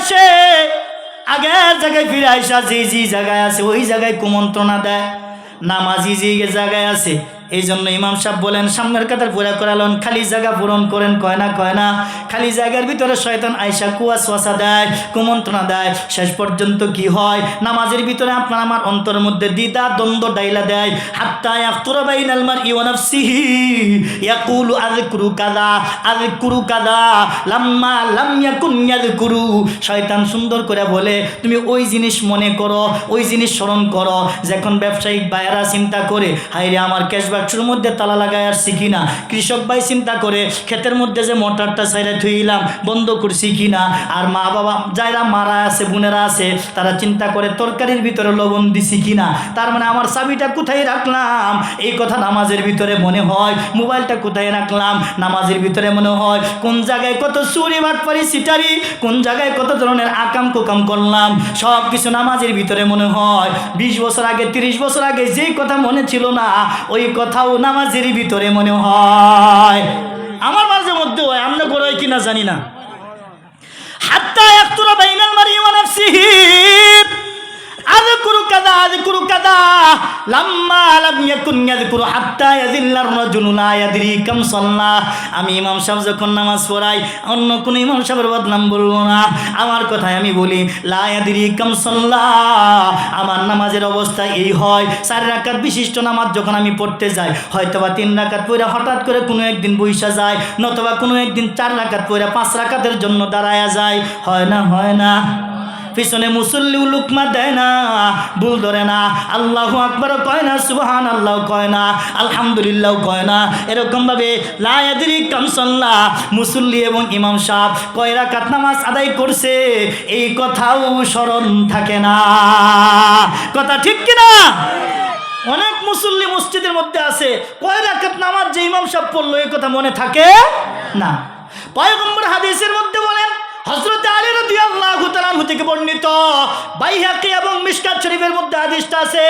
আসে, আগের জায়গায় ফিরে আসা যে জায়গায় আছে ওই জায়গায় কুমন্ত্রণা দেয়। নামাজি যে জায়গায় আছে, এই জন্য ইমাম সাহেব বলেন সামনের কাতার পুরা করালেন, খালি জায়গা পূরণ করেন। কয় না খালি জায়গার ভিতরে শয়তান আয়সা কুয়াশা দেয়, কুমন্ত্রণা দেয়। শেষ পর্যন্ত কি হয়, নামাজের ভিতরে আপনার আমার অন্তরের মধ্যে দ্বিধা দ্বন্দ্ব ডাইলা দেয়। হাত্তা ইয়াকতুরা বাইনাল মারই ওয়া নাফসিহি ইয়াকুলু আযকুরু কাযা লাম্মা লাম ইয়াকুন ইয়াযকুরু। শয়তান সুন্দর করে বলে তুমি ওই জিনিস মনে করো, ওই জিনিস স্মরণ করো। যখন ব্যবসায়িক ভাইয়েরা চিন্তা করে হায়রে আমার ক্যাশ বাক্সের মধ্যে তালা লাগাই আসছি কিনা, কৃষক ভাই চিন্তা করে ক্ষেতের মধ্যে যে মোটরটা সাইডে থুইলাম বন্ধ করছি কিনা, আর মা বাবা যারা মারা আছে বোনেরা আছে তারা চিন্তা করে তরকারির ভিতরে লবণ দিছি কিনা, তার মানে আমার চাবিটা কোথায় রাখলাম এই কথা নামাজের ভিতরে মনে হয়। মোবাইলটা কোথায় রাখলাম নামাজের ভিতরে মনে হয়। কোন জায়গায় কত চুরি বাটপারি সিটারি, কোন জায়গায় কত ধরনের আকাম কুকাম করলাম, সব কিছু নামাজের ভিতরে মনে হয়। 20 বছর আগে 30 বছর আগে যেই কথা মনে ছিল না ওই কথাও নামাজের ভিতরে মনে হয়। আমার মাঝে মধ্যে হয়, আমরা করাই কিনা জানি না। হাত্তা ইয়াকতুরা বাইনাল মারই ওয়া নাফসিহি আযকুরু কাযা লাম্মা লাম ইয়াকুন ইয়াযকুরু হাত্তা ইয়াযিল্লার রাজুলু লা ইয়াদরি কাম সাল্লা। আমি ইমাম সাহেব যখন নামাজ পড়াই অন্য কোন ইমাম সাহেবের বদনাম বলবো না, আমার কথাই আমি বলি লা ইয়াদরি কাম সাল্লা। আমার নামাজের অবস্থা এই হয়, 4 রাকাত বিশিষ্ট নামাজ যখন আমি পড়তে যাই হয়তোবা 3 রাকাত পড়ে হঠাৎ করে কোনো একদিন বইসা যায়, নতুবা কোনো একদিন 4 রাকাত পড়ে 5 রাকাতের জন্য দাঁড়ায়া যায়। হয় না পিছনে মুসল্লি লুকমা দেয় না, ভুল ধরে না, আল্লাহু আকবার কয় না, সুবহানাল্লাহ কয় না, আলহামদুলিল্লাহ কয় না। এরকমভাবে লা ইয়াদরি কাম সাল্লা মুসল্লি এবং ইমাম সাহেব কয় রাকাত নামাজ আদায় করছে এই কথাও স্মরণ থাকে না। কথা ঠিক কিনা? অনেক মুসল্লি মসজিদের মধ্যে আছে, কয় রাকাত নামাজ যে ইমাম সাহেব পড়লো এই কথা মনে থাকে না। পয়গম্বর হাদিসের মধ্যে বলেন, হযরত আলী রাদিয়াল্লাহু তাআলা থেকে বর্ণিত, বাইহাকি এবং মিশকাত শরীফের মধ্যে হাদিসটা আছে,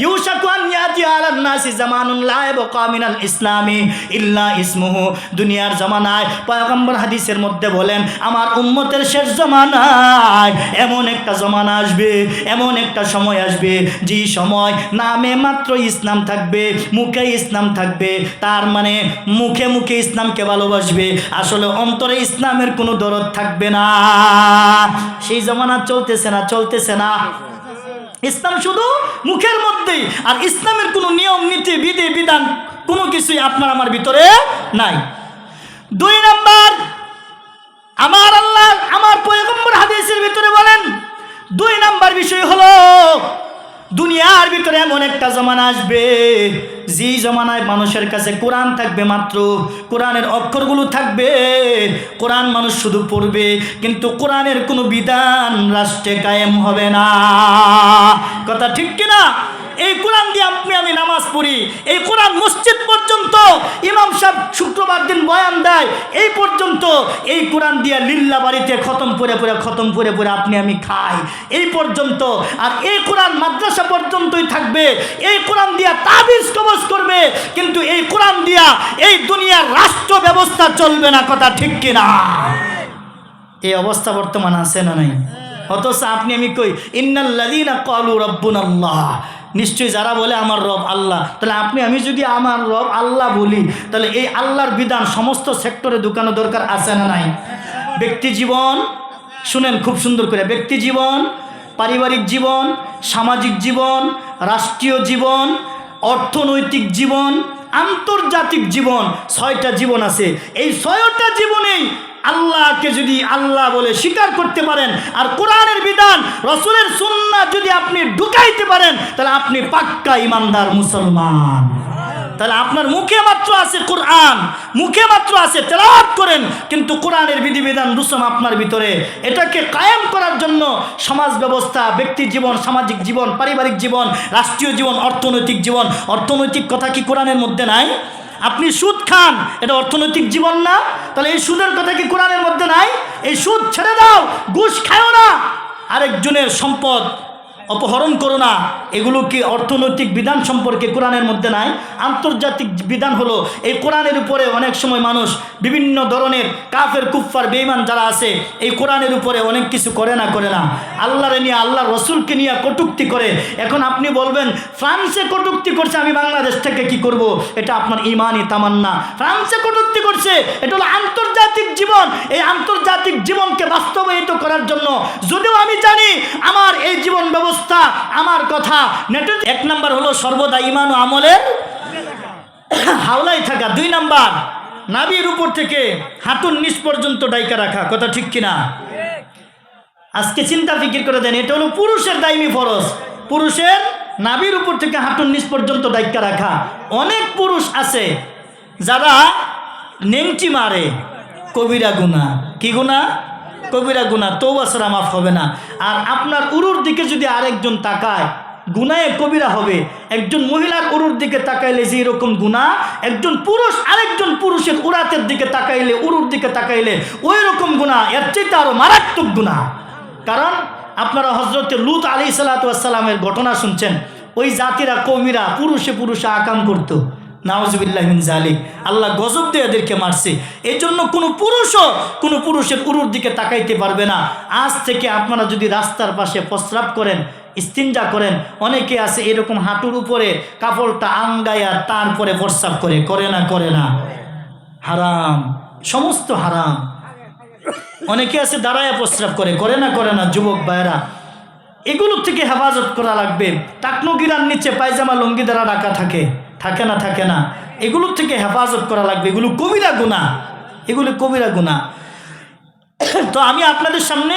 ইউশাকু আন ইয়াতি আলান নাসি জামানুন লা ইয়াবকা মিনাল ইসলামি ইল্লা ইসমুহু। দুনিয়ার জামানায় পয়গম্বর হাদিসের মধ্যে বলেন আমার উম্মতের শেষ জামানায় এমন একটা জামানা আসবে, এমন একটা সময় আসবে যে সময় নামে মাত্র ইসলাম থাকবে, মুখে ইসলাম থাকবে। তার মানে মুখে মুখে ইসলামকে ভালোবাসবে, আসলে অন্তরে ইসলামের কোনো দরদ থাকবে না। সেই জামানা চলতেছে না। ইসলাম শুধু মুখের মধ্যেই, আর ইসলামের কোনো নিয়ম নীতি বিধি বিধান কোনো কিছুই আপনার আমার ভিতরে নাই। 2 নাম্বার, আমার আল্লাহ আমার পয়গম্বর হাদিসের ভিতরে বলেন 2 নাম্বার বিষয় হলো দুনিয়ার ভিতরে এমন একটা জামানা আসবে যে জামানায় মানুষের কাছে কোরআন থাকবে, মাত্র কোরআনের অক্ষরগুলো থাকবে, কোরআন মানুষ শুধু পড়বে, কিন্তু কোরআনের কোনো বিধান রাষ্ট্রে কায়েম হবে না। কথা ঠিক কিনা? এই কোরআন দিয়ে আমি নামাজ পড়ি, এই কোরআন মসজিদ পর্যন্ত ইমাম সাহেব শুক্রবার দিন বয়ান দেয়, এই পর্যন্ত এই কোরআন দিয়ে লিল্লা বাড়িতে খতম পড়ে আপনি আমি খাই, এই পর্যন্ত। আর এই কোরআন মাদ্রাসা পর্যন্তই থাকবে, এই কোরআন দিয়া তাবিজ কবজ করবে, কিন্তু এই কোরআন দিয়া এই দুনিয়ার রাষ্ট্র ব্যবস্থা চলবে না। কথা ঠিক কিনা? এই অবস্থা বর্তমান আছে না নাই? অথচ আপনি আমি কই ইন্নাল্লাযীনা ক্বালু রাব্বুনাল্লাহ, নিশ্চয়ই যারা বলে আমার রব আল্লাহ, তাহলে আপনি আমি যদি আমার রব আল্লাহ বলি তাহলে এই আল্লাহর বিধান সমস্ত সেক্টরে ঢুকানো দরকার আছে না নাই? ব্যক্তি জীবন শুনেন খুব সুন্দর করে, ব্যক্তি জীবন, পারিবারিক জীবন, সামাজিক জীবন, রাষ্ট্রীয় জীবন, অর্থনৈতিক জীবন, আন্তর্জাতিক জীবন, 6টা জীবন আছে। এই 6টা জীবনেই আল্লাহকে যদি আল্লাহ বলে স্বীকার করতে পারেন আর কোরআনের বিধান রাসূলের সুন্নাহ যদি আপনি ঢুকাইতে পারেন তাহলে আপনি পাক্কা ইমানদার মুসলমান। তাহলে আপনার মুখে মাত্র আছে কোরআন, মুখে মাত্র আছে তেলাওয়াত করেন, কিন্তু কোরআনের বিধিবিধান রুসুম আপনার ভিতরে, এটাকে কায়েম করার জন্য সমাজ ব্যবস্থা, ব্যক্তি জীবন, সামাজিক জীবন, পারিবারিক জীবন, রাষ্ট্রীয় জীবন, অর্থনৈতিক জীবন। অর্থনৈতিক কথা কি কোরআনের মধ্যে নাই? আপনি সুদ খান, এটা অর্থনৈতিক জীবন না? তাহলে এই সুদের কথা কি কোরআনের মধ্যে নাই? এই সুদ ছেড়ে দাও, ঘুষ খাও না, আরেকজনের সম্পদ অপহরণ করো না, এগুলো কি অর্থনৈতিক বিধান সম্পর্কে কোরআনের মধ্যে নাই? আন্তর্জাতিক বিধান হলো এই কোরআনের উপরে অনেক সময় মানুষ বিভিন্ন ধরনের কাফের কুফফার বেঈমান যারা আছে এই কোরআনের উপরে অনেক কিছু করে না আল্লাহরে নিয়ে আল্লাহর রসুলকে নিয়ে কটূক্তি করে। এখন আপনি বলবেন ফ্রান্সে কটূক্তি করছে, আমি বাংলাদেশ থেকে কি করব? এটা আপনার ইমানি তামান্না। ফ্রান্সে কটূক্তি করছে, এটা হলো আন্তর্জাতিক জীবন। এই আন্তর্জাতিক জীবনকে বাস্তবায়িত করার জন্য যদিও আমি জানি আমার এই জীবন ব্যবস্থা আমার কথা নেটের 1 নাম্বার হলো সর্বদা ঈমান ও আমলের হাওলায় থাকা। 2 নাম্বার নাভির উপর থেকে হাঁটুর নিচ পর্যন্ত ডাইকা রাখা। কথা ঠিক কিনা? আজকে চিন্তা ফিকির করে দেন, এটা হলো পুরুষের দায়মি ফরজ। পুরুষের নাভির উপর থেকে হাঁটুর নিচ পর্যন্ত ডাইকা রাখা। অনেক পুরুষ আছে যারা নেংটি মারে, কবিরা গুনাহ। কি গুনাহ? কবিরা গুনাহ, তওবা ছাড়া মাফ হবে না। আর আপনার উরুর দিকে যদি আরেকজন তাকায়, গুনাহে কবিরা হবে। একজন মহিলার উরুর দিকে তাকাইলে যে এরকম গুনাহ, একজন পুরুষ আরেকজন পুরুষের উরাতের দিকে তাকাইলে, উরুর দিকে তাকাইলে ওই রকম গুনাহ, এর চাইতে আরো মারাত্মক গুনাহ। কারণ আপনারা হযরতে লূত আলাইহিস সালাতু ওয়াস সালামের ঘটনা শুনছেন। ওই জাতিরা কওমিরা পুরুষে পুরুষে আকাম করত। নাউজুবিল্লাহি মিন যালিক, আল্লাহ গজব দিয়ে এদেরকে মারছে। এই জন্য কোনো পুরুষও কোনো পুরুষের উরুর দিকে তাকাইতে পারবে না। আজ থেকে আপনারা যদি রাস্তার পাশে প্রস্রাব করেন, ইস্তিনজা করেন, অনেকে আছে এরকম হাঁটুর উপরে কাপড়টা আঙ্গায়া তারপরে প্রস্রাব করে না? হারাম, সমস্ত হারাম। অনেকে আছে দাঁড়ায়া প্রস্রাব করে না? যুবক ভাইয়েরা, এগুলোর থেকে হেফাজত করা লাগবে। টাকনো গিরার নিচে পায়জামা লুঙ্গি দ্বারা রাখা থাকে না? এগুলোর থেকে হেফাজত করা লাগবে। এগুলো কবিরা গুনাহ, এগুলো কবিরা গুনাহ। তো আমি আপনাদের সামনে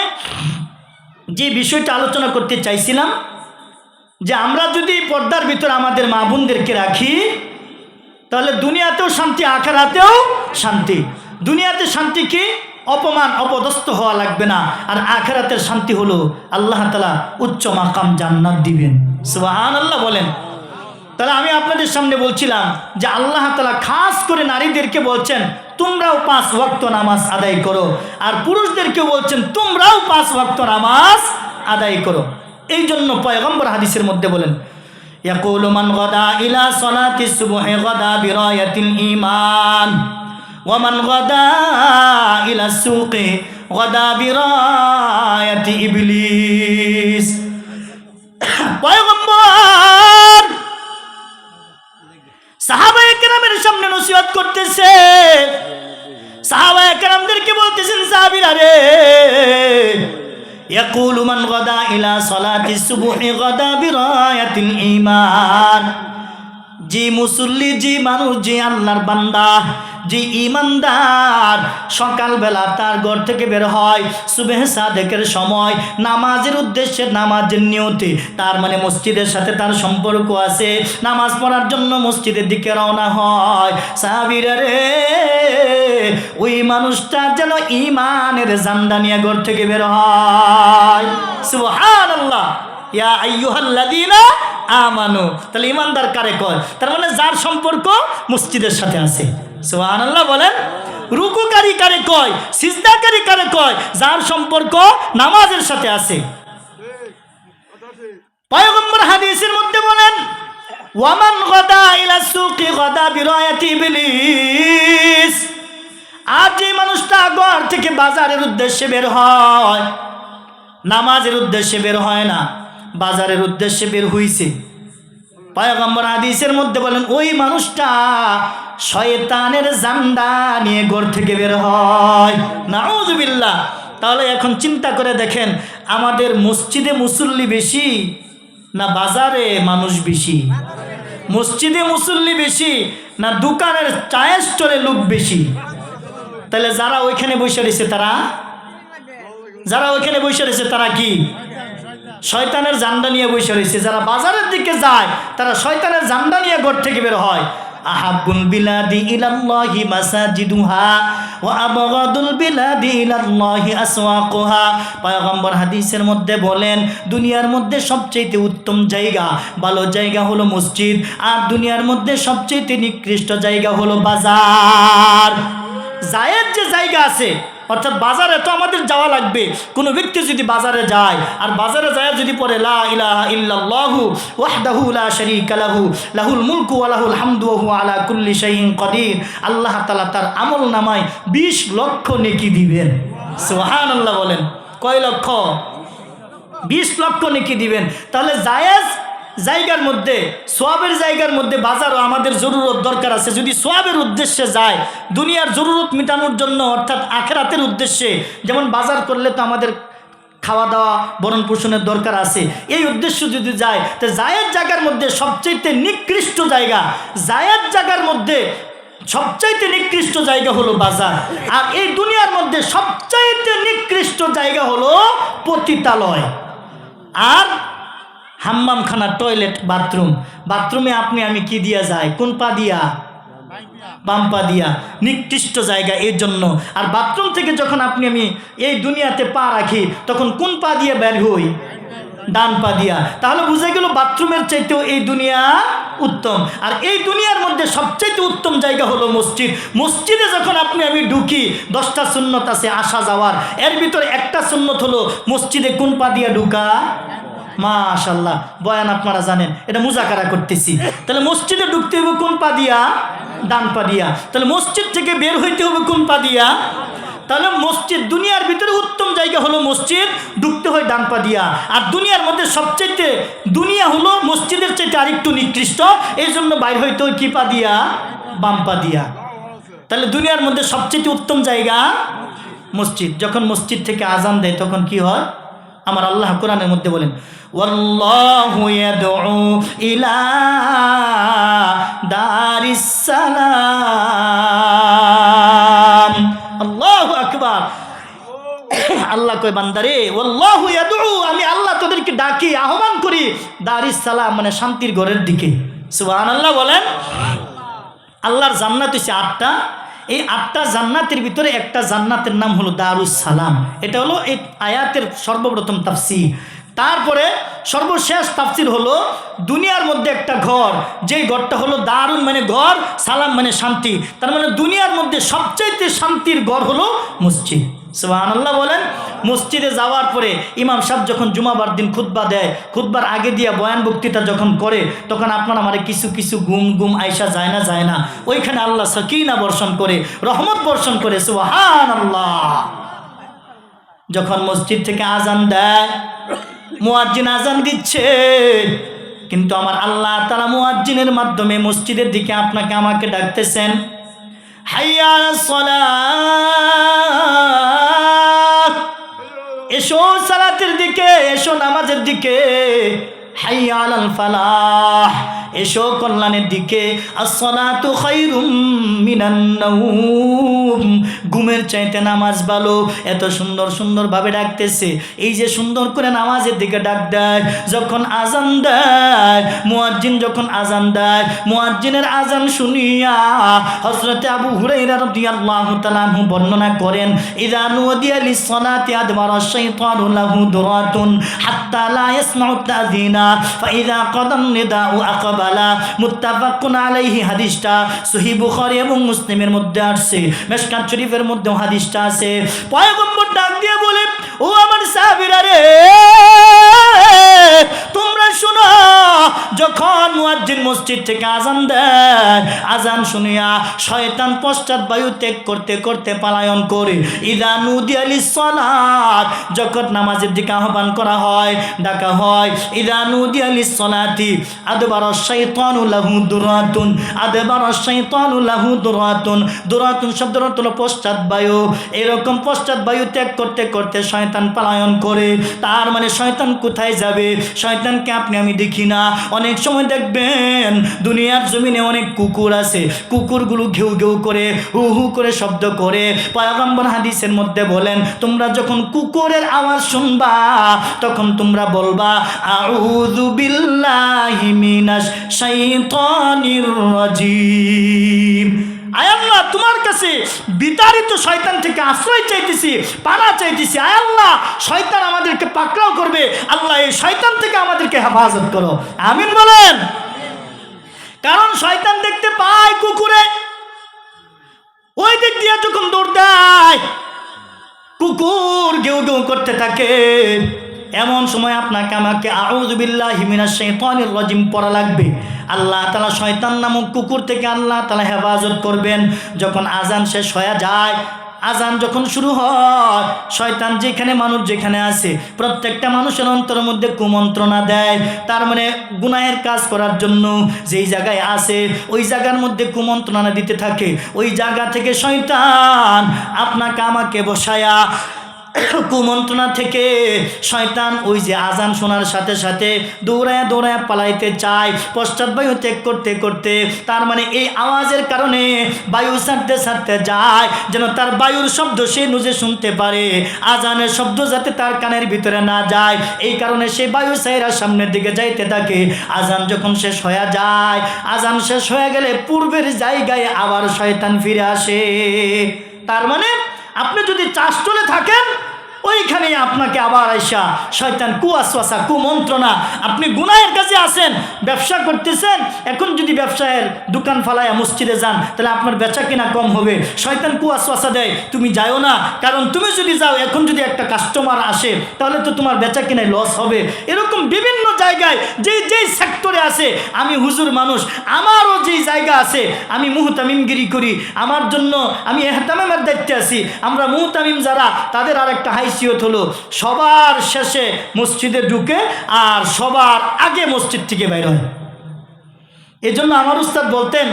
যে বিষয়টা আলোচনা করতে চাইছিলাম, যে আমরা যদি পর্দার ভিতরে আমাদের মা বোনদেরকে রাখি, তাহলে দুনিয়াতেও শান্তি, আখিরাতেও শান্তি। দুনিয়াতে শান্তি কি? অপমান অপদস্থ হওয়া লাগবে না। আর আখিরাতের শান্তি হলো আল্লাহ তাআলা উচ্চ মাকাম জান্নাত দিবেন। সুবহানাল্লাহ বলেন। তাহলে আমি আপনাদের সামনে বলছিলাম যে আল্লাহ তাআলা খাস করে নারীদেরকে বলছেন তোমরাও 5 ওয়াক্ত নামাজ আদায় করো, আর পুরুষদেরকে বলছেন তোমরাও 5 ওয়াক্ত নামাজ আদায় করো। এই জন্য পয়গম্বর হাদিসের মধ্যে বলেন, ইয়াকুলু মান গাদা ইলা সালাতিস সুবহি গাদা বিরায়াতিল ঈমান ওয়া মান গাদা ইলা সুকি গাদা বিরায়াতি ইবলিস। পয়গম্বর সাহাবায়ে কেরামের সামনে নসিহত করতেছে, সাহাবায়ে কেরামদেরকে বলতেছেন, সাহাবীরা রে, ইয়াকুলু মান গাদা ইলা সালাতিস সুবহি গাদা বিরায়াতিল ঈমান। যে মুসল্লি, যে মানুষ, যে আল্লাহর বান্দা, যে ঈমানদার সকালবেলা তার ঘর থেকে বের হয় সুবহে সাদেকের সময় নামাজের উদ্দেশ্যে, নামাজের নিয়তে, তার মানে মসজিদের সাথে তার সম্পর্ক আছে, নামাজ পড়ার জন্য মসজিদের দিকে রওনা হয়, সাহাবীরা রে, ওই মানুষটা যেন ঈমানের জান্ডা নিয়ে ঘর থেকে বের হয়। সুবহানাল্লাহ। ইয়া আইয়ুহাল্লাযীনা আমানু। তাহলে ঈমানদার কারে কয়? তার মানে যার সম্পর্ক মসজিদের সাথে আছে। সুবহানাল্লাহ বলেন। রুকুকারী কারে কয়? সিজদাকারী কারে কয়? যার সম্পর্ক নামাজের সাথে আছে। পয়গম্বর হাদিসের মধ্যে বলেন, ওয়ামান গাদা ইলা সুকি গাদা বিরায়াতি ইবলিস। আর যে মানুষটা ঘর থেকে বাজারের উদ্দেশ্যে বের হয়, নামাজের উদ্দেশ্যে বের হয় না, বাজারের উদ্দেশ্যে বের হইছে, পয়গম্বর হাদিসের মধ্যে বলেন ওই মানুষটা শয়তানের জান্ডা নিয়ে ঘর থেকে বের হয়। নাউযুবিল্লাহ। তাহলে এখন চিন্তা করে দেখেন, আমাদের মসজিদে মুসল্লি বেশি না বাজারে মানুষ বেশি? মসজিদে মুসল্লি বেশি না দোকানের চায়ের স্টলে লোক বেশি? তাহলে যারা ওইখানে বসে রয়েছে তারা কি? শয়তানের জান্ডা নিয়ে বসে রয়েছে। যারা বাজারের দিকে যায় তারা শয়তানের জান্ডা নিয়ে ঘর থেকে বের হয়। আহাব্বুল বিলাদি ইলাল্লাহি মাসাজিদুহা ওয়া আবগাদুল বিলাদি ইলাল্লাহি আসওয়াকুহা। পয়গম্বর হাদিসের মধ্যে বলেন, দুনিয়ার মধ্যে সবচেয়ে উত্তম জায়গা, ভালো জায়গা হলো মসজিদ, আর দুনিয়ার মধ্যে সবচেয়ে নিকৃষ্ট জায়গা হলো বাজার। জায়েজ যে জায়গা আছে, অর্থাৎ বাজারে তো আমাদের যাওয়া লাগবে। কোনো ব্যক্তি যদি বাজারে যায় আর বাজারে যায় যদি পড়ে লা ইলাহা ইল্লাল্লাহু ওয়াহদাহু লা শারীকা লাহু লাহুল মুলকু ওয়া লাহুল হামদু ওয়া হুয়া আলা কুল্লি শাইইন কাদির, আল্লাহ তাআলা তার আমল নামায় 20 লক্ষ নেকি দিবেন। সুবহানাল্লাহ বলেন। কয় লক্ষ? 20 লক্ষ নেকি দিবেন। তাহলে জায়েজ জায়গার মধ্যে, সোয়াবের জায়গার মধ্যে বাজারও আমাদের জরুরত দরকার আছে। যদি সোয়াবের উদ্দেশ্যে যায়, দুনিয়ার জরুরত মেটানোর জন্য অর্থাৎ আখিরাতের উদ্দেশ্যে, যেমন বাজার করলে তো আমাদের খাওয়া দাওয়া ভরণ পোষণের দরকার আছে, এই উদ্দেশ্য যদি যায়, তো জায়েজ জায়গার মধ্যে সবচাইতে নিকৃষ্ট জায়গা, জায়েজ জায়গার মধ্যে সবচাইতে নিকৃষ্ট জায়গা হলো বাজার। আর এই দুনিয়ার মধ্যে সবচাইতে নিকৃষ্ট জায়গা হলো পতিতালয় আর হাম্মামখানা, টয়লেট, বাথরুম। বাথরুমে আপনি আমি কি দিয়া যায়? কোন পা দিয়া? বাম পা দিয়া। নিকৃষ্ট জায়গা এর জন্য। আর বাথরুম থেকে যখন আপনি আমি এই দুনিয়াতে পা রাখি, তখন কোন পা দিয়ে বের হই? ডান পা দিয়া। তাহলে বুঝে গেল বাথরুমের চাইতেও এই দুনিয়া উত্তম। আর এই দুনিয়ার মধ্যে সবচাইতে উত্তম জায়গা হলো মসজিদ। মসজিদে যখন আপনি আমি ঢুকি, 10টা সুন্নত আছে আসা যাওয়ার, এর ভিতরে একটা সুন্নত হলো মসজিদে কোন পা দিয়া ঢুকা। মাশাআল্লাহ, বয়ান আপনারা জানেন, এটা মুজাকারা করতেছি। তাহলে মসজিদে ঢুকতে হবে কোন পা দিয়া? ডান পা দিয়া। তাহলে মসজিদ থেকে বের হইতে হবে কোন পা দিয়া? তাহলে মসজিদ, দুনিয়ার ভিতরে উত্তম জায়গা হলো মসজিদ, ঢুকতে হয় ডান পা দিয়া। আর দুনিয়ার মধ্যে সবচাইতে, দুনিয়া হলো মসজিদের চাইতে আরেকটু নিকৃষ্ট, এই জন্য বাইর হইতে হয় কি পা দিয়া? বাম পা দিয়া। তাহলে দুনিয়ার মধ্যে সবচেয়ে উত্তম জায়গা মসজিদ। যখন মসজিদ থেকে আজান দেয় তখন কি হয়? আমার আল্লাহ কোরআনের মধ্যে বলেন, ওয়াল্লাহু ইয়াদউ ইলা দারিস সালাম। আল্লাহু আকবার। আল্লাহ কয় বান্দারে, ওয়াল্লাহু ইয়াদউ, আমি আল্লাহ তোদেরকে ডাকি, আহ্বান করি দারিস সালাম, মানে শান্তির ঘরের দিকে। সুবহানাল্লাহ বলেন। আল্লাহর জান্নাত হচ্ছে 8টা। এই 8টা জান্নাতের ভিতরে একটা জান্নাতের নাম হলো দারুস সালাম। এটা হলো এই আয়াতের সর্বপ্রথম তাফসীর। তারপরে সর্বশেষ তাফসীর হলো দুনিয়ার মধ্যে একটা ঘর, যেই ঘরটা হলো দারুন মানে ঘর, সালাম মানে শান্তি। তার মানে দুনিয়ার মধ্যে সবচাইতে শান্তির ঘর হলো মসজিদ। সুবহানাল্লাহ বলেন। মসজিদে যাওয়ার পরে ইমাম সাহেব যখন জুমাবার দিন খুতবা দেয়, খুতবার আগে দিয়া বয়ান বক্তৃতা যখন করে, তখন আপনার আমার কিছু কিছু ঘুম আইসা যায় না, ওইখানে আল্লাহ সাকিনা বর্ষণ করে, রহমত বর্ষণ করে। সুবহানাল্লাহ। যখন মসজিদ থেকে আজান দেয়, মুয়াজ্জিন আজান দিচ্ছে, কিন্তু আমার আল্লাহ তাআলা মুয়াজ্জিনের মাধ্যমে মসজিদের দিকে আপনাকে আমাকে ডাকতেছেন, হাইয়া আলাস সালাত, এসো সালাতের দিকে, এসো নামাজের দিকে, হাইয়া আলাল ফালাহ, এসো কল্যাণের দিকে, আসসালাতু খায়রুম মিনান নাওম, ঘুমের চাইতে নামাজ ভালো। এত সুন্দরভাবে ডাকতেছে। এই যে সুন্দর করে নামাজের দিকে ডাক দেয়, যখন আজান দেয়, মুয়াজ্জিন যখন আজান দেয়, মুয়াজ্জিনের আজান শুনিয়া হযরতে আবু হুরায়রা রাদিয়াল্লাহু তাআলা আনহু বর্ণনা করেন, ইযা নুদিয়া লিস-সালাতি আদবারা আশ-শাইতানু লাহু দুরাতুন হাত্তা লা ইয়াসমাউ তাযিনা ফাইযা কাদান নিদাউ আকবালা। মুত্তাফাকুন আলাইহি। হাদিসটা সহিহ বুখারী এবং মুসলিমের মধ্যে আছে, মিশকাত শরীফের মধ্যে হাদিসটা আছে। পয়গম্বর ডাক দিয়ে বলে, ও আমার সাহাবীরা রে, তোমরা শোনো, যখন মুয়াজ্জিন মসজিদ থেকে আজান দেয়, আজান শুনিয়া শয়তান পশ্চাৎ বায়ু ত্যাগ করতে করতে পলায়ন করে। ইযা নুদিয়া লিস-সালাত, যখন নামাজের দিকে আহ্বান করা হয়, ডাকা হয়, ইযা নুদিয়া লিস-সালাতি আদবারা আশ-শাইতানু লাহু দুরাতুন, আদবারা আশ-শাইতানু লাহু দুরাতুন। দুরাতুন শব্দের অর্থ হলো পশ্চাৎ বায়ু। এরকম পশ্চাৎ বায়ু ত্যাগ করতে করতে শয়তান পলায়ন করে। তার মানে শয়তান কোথায় যাবে? শয়তানকে আপনি আমি দেখি না। অনেক সময় দেখবেন দুনিয়ার জমিনে অনেক কুকুর আছে, কুকুরগুলো ঘেউ ঘেউ করে, হু হু করে শব্দ করে। পয়গম্বর হাদিসের মধ্যে বলেন, তোমরা যখন কুকুরের আওয়াজ শুনবা, তখন তোমরা বলবা, আউযু বিল্লাহি মিনাশ শাইতানির রাজিম। আয় আল্লাহ, তোমার কাছে বিতাড়িত শয়তান থেকে আশ্রয় চাইতেছি, পানা চাইতেছি। আয় আল্লাহ, শয়তান আমাদেরকে পাকড়াও করবে, আল্লাহ এই শয়তান থেকে আমাদেরকে হেফাজত করো। আমিন বলেন। কারণ শয়তান দেখতে পায় কুকুরে, ওই দিক দিয়ে যখন কুকুর গেউ গেউ করতে থাকে, এমন সময় আপনাকে আমাকে আউযু বিল্লাহি মিনাশ শাইতানির রাজিম পড়া লাগবে। আল্লাহ তাআলা শয়তান নামক কুকুর থেকে আল্লাহ তাআলা হেফাজত করবেন। যখন আজান শেষ হয়ে যায়, আজান যখন শুরু হয়, শয়তান যেখানে মানুষ যেখানে আছে প্রত্যেকটা মানুষের অন্তরের মধ্যে কুমন্ত্রণা দেয়। তার মানে গুনাহের কাজ করার জন্য যেই জায়গায় আছে ওই জায়গার মধ্যে কুমন্ত্রণা দিতে থাকে। ওই জায়গা থেকে শয়তান আপনাকে আমাকে বসায়া কুমন্ত্রণা থেকে শয়তান ওই যে আজান শোনার সাথে সাথে দৌড়ায় দৌড়ায় পালাইতে চায়, পশ্চাৎ বায়ু ত্যাগ করতে করতে। তার মানে এই আওয়াজের কারণে বায়ু ছাড়তে ছাড়তে যায়, যেন তার বায়ুর শব্দ সে নিজে শুনতে পারে, আজানের শব্দ যাতে তার কানের ভিতরে না যায়। এই কারণে সে বায়ু ছাইরা সামনের দিকে যাইতে থাকে। আজান যখন শেষ হয়ে যায়, আজান শেষ হয়ে গেলে পূর্বের জায়গায় আবার শয়তান ফিরে আসে। তার মানে আপনি যদি চাষতলে থাকেন ওইখানে আপনাকে আবার আইসা শয়তান কুয়াশওয়াসা কুমন্ত্রণা, আপনি গুনাহের কাছে আসেন, ব্যবসা করতেছেন, এখন যদি ব্যবসায়ের দোকান ফালায়া মসজিদে যান তাহলে আপনার বেচা কিনা কম হবে। শয়তান কুয়াশওয়াসা দেয় তুমি যাও না, কারণ তুমি যদি যাও এখন যদি একটা কাস্টমার আসে তাহলে তো তোমার বেচা কিনায় লস হবে। এরকম বিভিন্ন জায়গায় যেই সেক্টরে আছে, আমি হুজুর মানুষ, আমারও যেই জায়গা আছে আমি মুহতামিমগিরি করি, আমার জন্য আমি এহতামের দায়িত্বে আছি। আমরা মুহতামিম যারা তাদের আর একটা হাইসিয়ত হলো সবার শেষে মসজিদে ঢুকে আর সবার আগে মসজিদ থেকে বাইর হয়। এই জন্য আমার উস্তাদ বলতেন,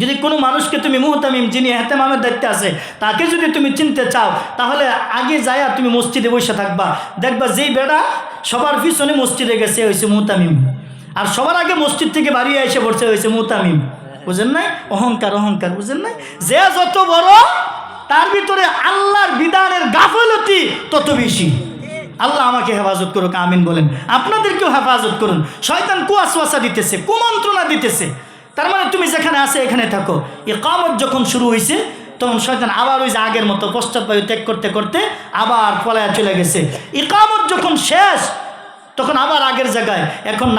যদি কোনো মানুষকে তুমি মুহতামিম যিনি এহতেমামের দায়িত্বে আছে তাকে যদি তুমি চিনতে চাও তাহলে আগে যায়া তুমি মসজিদে বসে থাকবা, দেখবা যেই বেড়া সবার পিছনে মসজিদে গেছে হয়েছে মুহতামিম, আর সবার আগে মসজিদ থেকে বাড়িয়ে এসে পড়ছে হয়েছে মুহতামিম। বুঝেন নাই? অহংকার অহংকার, বুঝেন নাই? যে যত বড় তার ভিতরে আল্লাহর বিধানের গাফলতি তত বেশি। আল্লাহ আমাকে হেফাজত করুক, আমিন বলেন। আপনাদেরকেও হেফাজত করুন। শয়তান কুয়াশওয়াসা দিতেছে, কুমন্ত্রণা দিতেছে। তার মানে তুমি যেখানে আছে এখানে থাকো। ইকামত যখন শুরু হয়েছে তখন শয়তান আবার ওই যে আগের মতো পশ্চাৎ বায়ু ত্যাগ করতে করতে আবার পলায়া চলে গেছে। ইকামত যখন শেষ তখন আবার আগের জায়গায়। এখন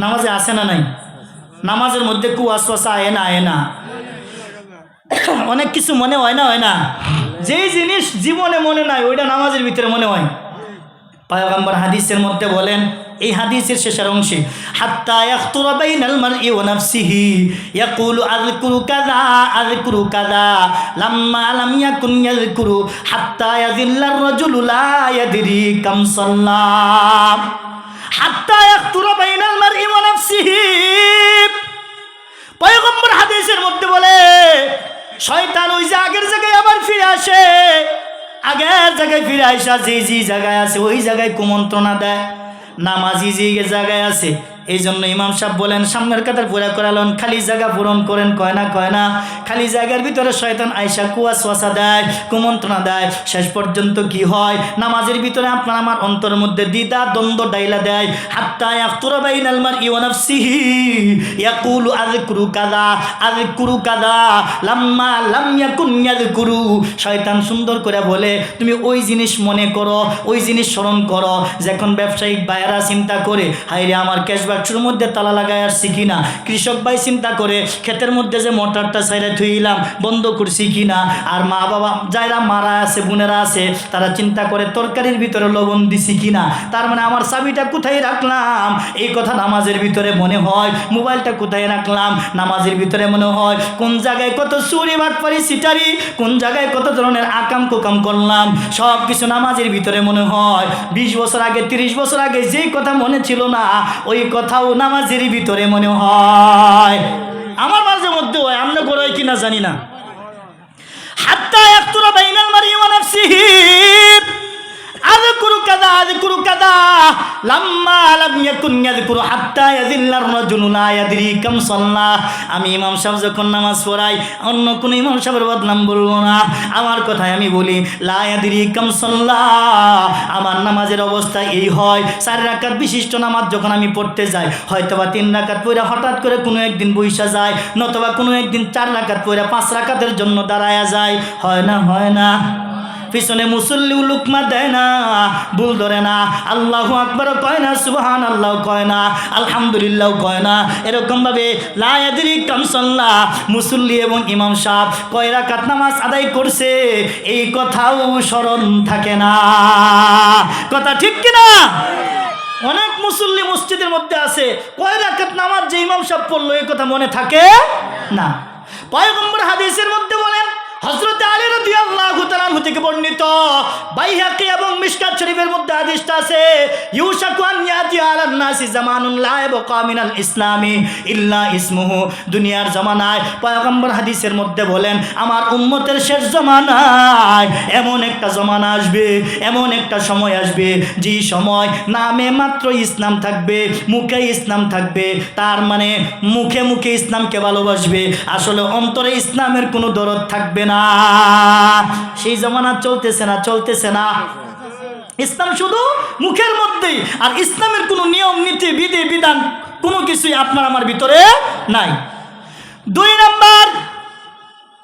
নামাজে আসে না নাই? নামাজের মধ্যে কুয়াশওয়াসা আয় না অনেক কিছু মনে হয় না। যেই জিনিস জীবনে মনে নাই ওইটা নামাজের ভিতরে মনে হয়। পয়গম্বর হাদিসের মধ্যে বলেন, এই হাদিসের শেষের অংশে, হাত্তা ইয়াখতুরা বাইনাল মারই ওয়া নাফসিহি ইয়াকুলু আযকুরু কাযা লাম্মা লাম ইয়াকুন ইয়াযকুরু হাত্তা ইয়াযিল্লার রাজুলু লা ইয়াদরি কাম সাল্লা। হাত্তা ইয়াখতুরা বাইনাল মারই ওয়া নাফসিহি, পয়গম্বর হাদিসের মধ্যে বলে শয়তান ওই যে আগের জায়গায় আবার ফিরে আসে, আগের জায়গায় ফিরে আসা যে জায়গায় আছে ওই জায়গায় কুমন্ত্রণা দেয়। নামাজি যে জায়গায় আছে এই জন্য ইমাম সাহেব বলেন সামনের কাতার পুরা করালেন, খালি জায়গা পূরণ করেন, কয় না খালি জায়গার ভিতরে শয়তান আয়সা কুয়াশওয়াসা দেয়, কুমন্ত্রণা দেয়। শেষ পর্যন্ত কি হয়? নামাজের ভিতরে আপনার আমার অন্তরের মধ্যে দ্বিধা দ্বন্দ্ব ডাইলা দেয়। হাত্তা ইয়াখতুরা বাইনাল মারই ওয়া নাফসিহি ইয়াকুলু আযকুরু কাযা লাম্মা লাম ইয়াকুন ইয়াযকুরু। শয়তান সুন্দর করে বলে তুমি ওই জিনিস মনে করো, ওই জিনিস স্মরণ করো। যখন ব্যবসায়িক ভাইয়েরা চিন্তা করে হাইরে আমার ক্যাশ বাক্সের মধ্যে তালা লাগাই আসছি কিনা, কৃষক ভাই চিন্তা করে ক্ষেতের মধ্যে যে মোটরটা সাইডে থুইলাম বন্ধ করছি কিনা, আর মা বাবা যারা মারা আছে বোনেরা আছে তারা চিন্তা করে তরকারির ভিতরে লবণ দিছি কিনা, তার মানে আমার চাবিটা কোথায় রাখলাম এই কথা নামাজের ভিতরে মনে হয়। মোবাইলটা কোথায় রাখলাম নামাজের ভিতরে মনে হয়। কোন জায়গায় কত চুরি বাটপারি সিটারি, কোন জায়গায় কত ধরনের আকাম কুকাম করলাম সব কিছু নামাজের ভিতরে মনে হয়। 20 বছর আগে 30 বছর আগে যেই কথা মনে ছিল না ওই কথাও নামাজের ভিতরে মনে হয়। আমার মাঝে মধ্যে হয়, আমরা করাই কিনা জানি না। হাত্তা ইয়াখতুরা বাইনাল মারই ওয়া নাফসিহি আযকুরু কাযা লাম্মা লাম ইয়াকুন ইয়াযকুরু হাত্তা ইয়াযিল্লার রাজুলু লা ইয়াদরি কাম সাল্লা। আমি ইমাম সাহেব যখন নামাজ পড়াই অন্য কোন ইমাম সাহেবের বদনাম বলবো না, আমার কথাই আমি বলি লা ইয়াদরি কাম সাল্লা। আমার নামাজের অবস্থা এই হয়, 4 রাকাত বিশিষ্ট নামাজ যখন আমি পড়তে যাই হয়তোবা 3 রাকাত পড়ে হঠাৎ করে কোনো একদিন বইসা যায়, নতুবা কোনো একদিন 4 রাকাত পড়ে 5 রাকাতের জন্য দাঁড়ায়া যায়। হয় না পিছনে মুসল্লি লুকমা দেয় না, ভুল ধরে না, আল্লাহু আকবার কয় না, সুবহানাল্লাহ কয় না, আলহামদুলিল্লাহ কয় না, এরকম ভাবে লা ইয়াদরি কাম সাল্লা মুসল্লি এবং ইমাম সাহেব কয় রাকাত নামাজ আদায় করছে এই কথাও স্মরণ থাকে না। কথা ঠিক কিনা? অনেক মুসল্লি মসজিদের মধ্যে আছে, কয় রাকাত নামাজ যে ইমাম সাহেব পড়লো এই কথা মনে থাকে না। পয়গম্বর হাদিসের মধ্যে বলেন, হযরত আলী রাদিয়াল্লাহু তাআলা আনহু থেকে বর্ণিত, বাইহাকি এবং মিশকাত শরীফের মধ্যে হাদিসটা আছে, ইউশাকু আন ইয়াতি আলান নাসি জামানুন লা ইয়াবকা মিনাল ইসলামি ইল্লা ইসমুহু। দুনিয়ার জামানায় পয়গম্বর হাদিসের মধ্যে বলেন, আমার উম্মতের শেষ জামানায় এমন একটা জামানা আসবে, এমন একটা সময় আসবে, যে সময় নামে মাত্র ইসলাম থাকবে, মুখে ইসলাম থাকবে, তার মানে মুখে মুখে ইসলামকে ভালোবাসবে, আসলে অন্তরে ইসলামের কোনো দরদ থাকবে না। সেই জামানা চলতেছে না, চলতেছে না। ইসলাম শুধু মুখের মধ্যেই, আর ইসলামের কোনো নিয়ম নীতি বিধি বিধান কোনো কিছুই আপনার আমার ভিতরে নাই। 2 নাম্বার,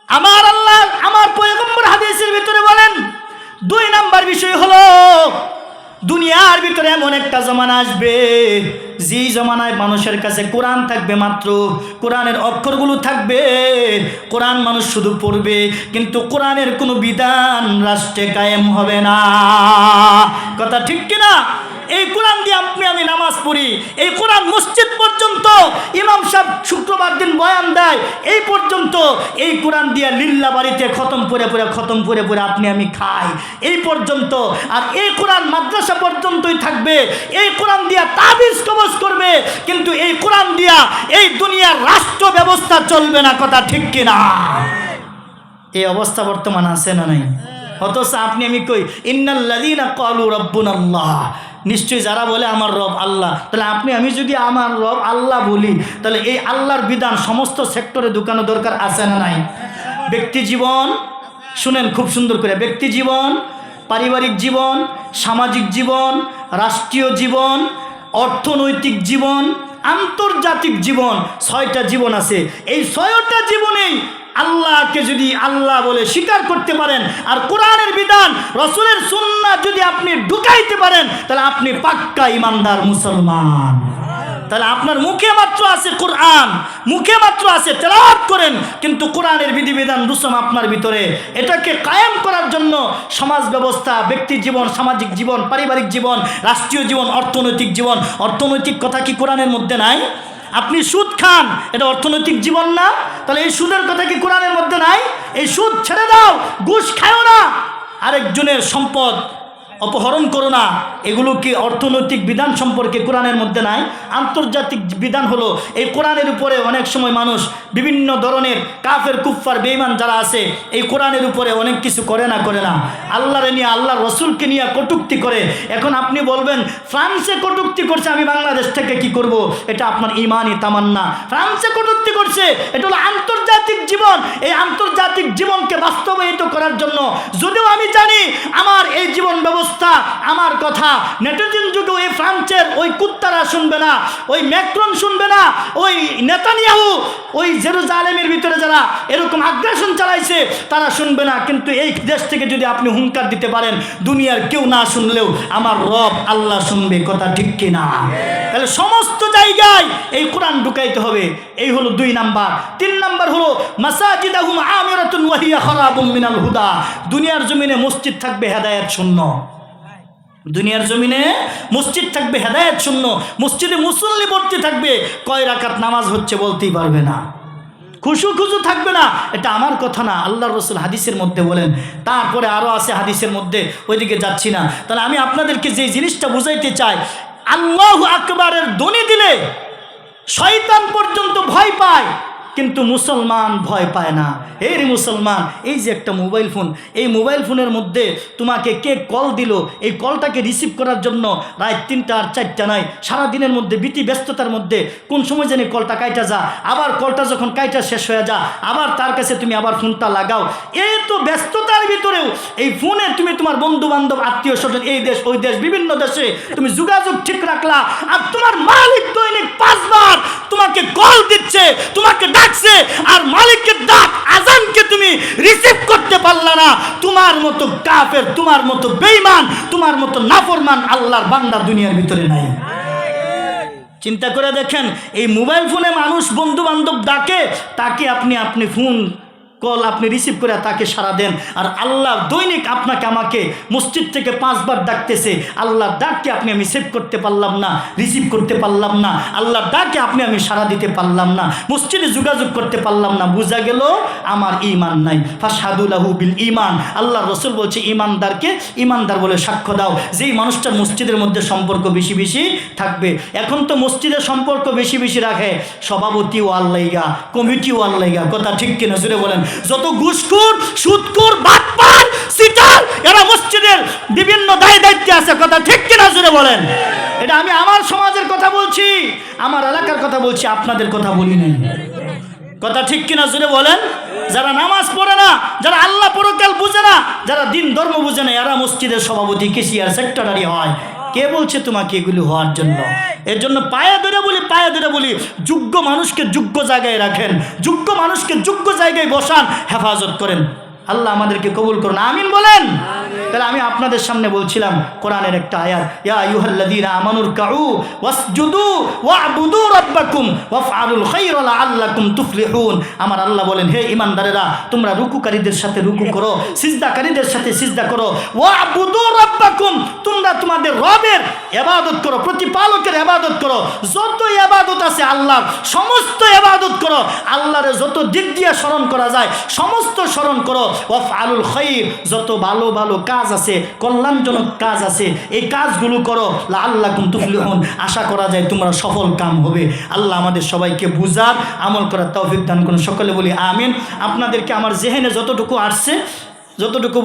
আমার আল্লাহ আমার পয়গম্বর হাদিসের ভিতরে বলেন, 2 নাম্বার বিষয় হলো দুনিয়ার ভিতরে এমন একটা জামানা আসবে, যে জামানায় মানুষের কাছে কোরআন থাকবে মাত্র, কোরআনের অক্ষরগুলো থাকবে, কোরআন মানুষ শুধু পড়বে, কিন্তু কোরআনের কোনো বিধান রাষ্ট্রে কায়েম হবে না। কথা ঠিক কিনা? এই কোরআন দিয়ে আমি নামাজ পড়ি, এই কোরআন মসজিদ পর্যন্ত ইমাম সাহেব শুক্রবার দিন বয়ান দেয়, এই পর্যন্ত এই কোরআন দিয়ে লিল্লা বাড়িতে খতম পড়ে আপনি আমি খাই, এই পর্যন্ত। আর এই কোরআন মাদ্রাসা পর্যন্তই থাকবে, এই কোরআন দিয়া তাবিজ কবজ করবে, কিন্তু এই কোরআন দিয়া এই দুনিয়ার রাষ্ট্র ব্যবস্থা চলবে না। কথা ঠিক কিনা? এই অবস্থা বর্তমান আছে না নাই? অথচ আপনি আমি কই ইন্নাল্লাযীনা ক্বালু রাব্বুনাল্লাহ, নিশ্চয়ই যারা বলে আমার রব আল্লাহ, তাহলে আপনি আমি যদি আমার রব আল্লাহ বলি, তাহলে এই আল্লাহর বিধান সমস্ত সেক্টরে ঢুকানো দরকার আছে না নাই? ব্যক্তি জীবন, শুনেন খুব সুন্দর করে, ব্যক্তি জীবন, পারিবারিক জীবন, সামাজিক জীবন, রাষ্ট্রীয় জীবন, অর্থনৈতিক জীবন, আন্তর্জাতিক জীবন, 6টা জীবন আছে। এই 6টা জীবনেই আল্লাহকে যদি আল্লাহ বলে স্বীকার করতে পারেন, আর কোরআনের বিধান রাসূলের সুন্নাহ যদি আপনি ঢুকাইতে পারেন, তাহলে আপনি পাক্কা ইমানদার মুসলমান। তাহলে আপনার মুখে মাত্র আছে কোরআন, মুখে মাত্র আছে, তেলাওয়াত করেন, কিন্তু কোরআনের বিধিবিধান রুসুম আপনার ভিতরে, এটাকে কায়েম করার জন্য সমাজ ব্যবস্থা, ব্যক্তি জীবন, সামাজিক জীবন, পারিবারিক জীবন, রাষ্ট্রীয় জীবন, অর্থনৈতিক জীবন। অর্থনৈতিক কথা কি কোরআনের মধ্যে নাই? আপনি সুদ খান, এটা অর্থনৈতিক জীবন না? তাহলে এই সুদের কথা কি কোরআনের মধ্যে নাই? এই সুদ ছেড়ে দাও, ঘুষ খাও না, আরেকজনের সম্পদ অপহরণ করো না, এগুলো কি অর্থনৈতিক বিধান সম্পর্কে কোরআনের মধ্যে নাই? আন্তর্জাতিক বিধান হলো এই কোরআনের উপরে অনেক সময় মানুষ বিভিন্ন ধরনের কাফের কুফফার বেঈমান যারা আছে, এই কোরআনের উপরে অনেক কিছু করে না আল্লাহরে নিয়ে, আল্লাহর রসুলকে নিয়ে কটূক্তি করে। এখন আপনি বলবেন ফ্রান্সে কটূক্তি করছে, আমি বাংলাদেশ থেকে কি করব? এটা আপনার ইমানই তামান্না। ফ্রান্সে কটূক্তি করছে, এটা হলো আন্তর্জাতিক জীবন। এই আন্তর্জাতিক জীবনকে বাস্তবায়িত করার জন্য, যদিও আমি জানি আমার এই জীবন ব্যবস্থা, আমার কথা নেটিজেন যুগে ওই ফ্রান্সের ওই কুত্তারা শুনবে না, ওই ম্যাক্রন শুনবে না, ওই নেতানিয়াহু, ওই জেরুজালেমের ভিতরে যারা এরকম আগ্রাসন চালাইছে তারা শুনবে না, কিন্তু এই দেশ থেকে যদি আপনি হুঙ্কার দিতে পারেন, দুনিয়ার কেউ না শুনলেও আমার রব আল্লাহ শুনবে। কথা ঠিক কিনা? তাহলে সমস্ত জায়গায় এই কোরআন ঢুকাইতে হবে। এই হলো 2 নাম্বার। 3 নাম্বার হলো মাসাজিদাহুম আমিরাতুন ওয়া হিয়া খারাবুম মিনাল হুদা। দুনিয়ার জমিনে মসজিদ থাকবে হেদায়েত শূন্য, দুনিয়ার জমিনে মসজিদ থাকবে হেদায়েত শূন্য, মসজিদে মুসল্লি ভর্তি থাকবে, কয় রাকাত নামাজ হচ্ছে বলতেই পারবে না, খুশু থাকবে না। এটা আমার কথা না, আল্লাহর রাসূল হাদিসের মধ্যে বলেন। তারপরে আরও আছে হাদিসের মধ্যে, ওইদিকে যাচ্ছি না। তাহলে আমি আপনাদেরকে যে জিনিসটা বুঝাইতে চাই, আল্লাহু আকবারের ধ্বনি দিলে শয়তান পর্যন্ত ভয় পায়, কিন্তু মুসলমান ভয় পায় না। এই মুসলমান, এই যে একটা মোবাইল ফোন, এই মোবাইল ফোনের মধ্যে তোমাকে কে কল দিল, এই কলটাকে রিসিভ করার জন্য রাত 3টা আর 4টা নয়, সারাদিনের মধ্যে বিতি ব্যস্ততার মধ্যে কোন সময় জানি কলটা কাইটা যা, আবার কলটা যখন কাইটা শেষ হয়ে যা, আবার তার কাছে তুমি আবার ফোনটা লাগাও। এই তো ব্যস্ততার ভিতরেও এই ফোনে তুমি তোমার বন্ধু বান্ধব, আত্মীয় স্বজন, এই দেশ ওই দেশ, বিভিন্ন দেশে তুমি যোগাযোগ ঠিক রাখলা, আর তোমার মালিক দৈনিক 5 বার তোমাকে কল দিচ্ছে, তোমাকে ডাকছে আর মালিকের ডাক আজানকে তুমি রিসিভ করতে পারলা না, তোমার মতো কাফের, তোমার মতো বেঈমান, তোমার মতো নাফরমান আল্লাহর বান্দা দুনিয়ার ভিতরে নাই। চিন্তা করে দেখেন, এই মোবাইল ফোনে মানুষ বন্ধু বান্ধব ডাকে, তাকে আপনি ফোন কল আপনি রিসিভ করে তাকে সাড়া দেন। আর আল্লাহ দৈনিক আপনাকে আমাকে মসজিদ থেকে 5 বার ডাকতেছে, আল্লাহর ডাককে আমি সেভ করতে পারলাম না, রিসিভ করতে পারলাম না, আল্লাহর ডাকে আমি সাড়া দিতে পারলাম না, মসজিদে যোগাযোগ করতে পারলাম না, বোঝা গেল আমার ঈমান নাই। ফাশহাদু লাহু বিল ঈমান, আল্লাহ রাসূল বলছে ঈমানদারকে ঈমানদার বলে সাক্ষ্য দাও, যেই মানুষটার মসজিদের মধ্যে সম্পর্ক বেশি বেশি থাকবে। এখন তো মসজিদের সম্পর্ক বেশি বেশি রাখে সভাপতিও আল্লাহইগা, কমিটিও আল্লাহইগা, কথা ঠিক কিনা জুড়ে বলেন। যত ঘুষখোর, সুদখোর, বাটপার, সিটার এরা মসজিদের বিভিন্ন দায়িত্বে আছে, কথা ঠিক কিনা জুড়ে বলেন। এটা আমি আমার সমাজের কথা বলছি, আমার এলাকার কথা বলছি, আপনাদের কথা বলি নাই, কথা ঠিক কিনা জুড়ে বলেন। যারা নামাজ পড়ে না, যারা আল্লাহ পরকাল বুঝে না, যারা দিন ধর্ম বুঝে না, এরা মসজিদের সভাপতি, কেশিয়ার, সেক্রেটারি হয়। কে বলছে তোমাকে এগুলি হওয়ার জন্য? এর জন্য পায়ে ধরে বলি যোগ্য মানুষকে যোগ্য জায়গায় রাখেন, যোগ্য মানুষকে যোগ্য জায়গায় বসান, হেফাজত করেন। আল্লাহ আমাদেরকে কবুল করুন, আমিন বলেন। তাহলে আমি আপনাদের সামনে বলছিলাম কোরআনের একটা আয়াত, ইয়া আইয়ুহাল্লাযীনা আমানুর কাউ ওয়াসজুদু ওয়া'বুদু রাব্বাকুম ওয়াফআলুল খায়রা লাআল্লাকুম তুফলিহুন। আমার আল্লাহ বলেন, হে ঈমানদারেরা, তোমরা রুকুকারীদের সাথে রুকু করো, সিজদাকারীদের সাথে সিজদা করো, ওয়া'বুদু রাব্বাকুম, তোমরা তোমাদের রবের ইবাদত করো, প্রতিপালকের ইবাদত করো। যত ইবাদত আছে আল্লাহর, সমস্ত ইবাদত করো, আল্লাহরে যত দিক দিয়ে স্মরণ করা যায় সমস্ত স্মরণ করো। ওয়াফআলুল খায়র, যত ভালো ভালো কাজ আছে, কল্যাণজনক কাজ আছে, এই কাজগুলো করো। লাআল্লাকুম তুফলিহুন, আশা করা যায় তোমরা সফল কাম হবে। আল্লাহ আমাদের সবাইকে বুঝার, আমল করার তৌফিক দান করুন। সকলে বলি আমিন। আপনাদেরকে আমার জেহেনে যতটুকু আসছে, যতটুকু